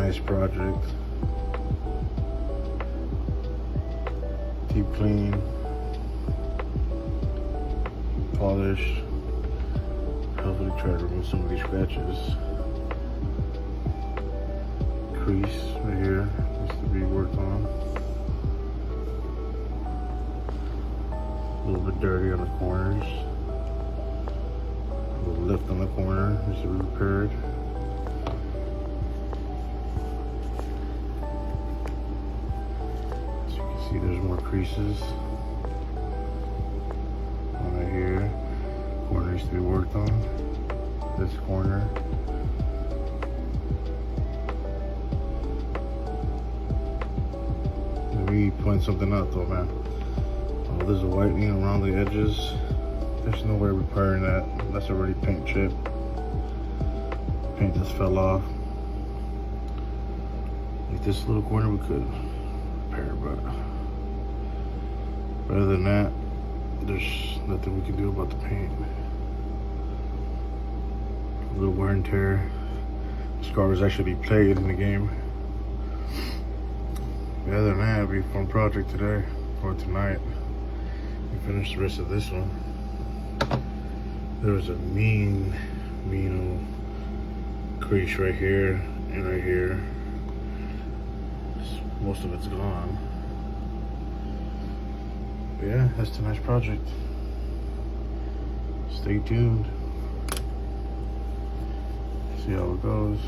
nice project. Deep clean, polish. Hopefully try to remove some of these scratches. Crease right here needs to be worked on. A little bit dirty on the corners. A little lift on the corner needs to be repaired. As you can see, there's more creases. One right here. Corner needs to be worked on. This corner. Let me point something out though, man. Oh, there's a whitening around the edges. There's no way repairing that. That's already paint chip. Paint just fell off. Like this little corner we could repair, but other than that, there's nothing we can do about the paint. A little wear and tear. Scars actually played in the game. Other than that, it'll be a fun project today or tonight. We finish the rest of this one. There was a mean crease right here and right here. Most of it's gone. But yeah, that's tonight's project. Stay tuned. See how it goes.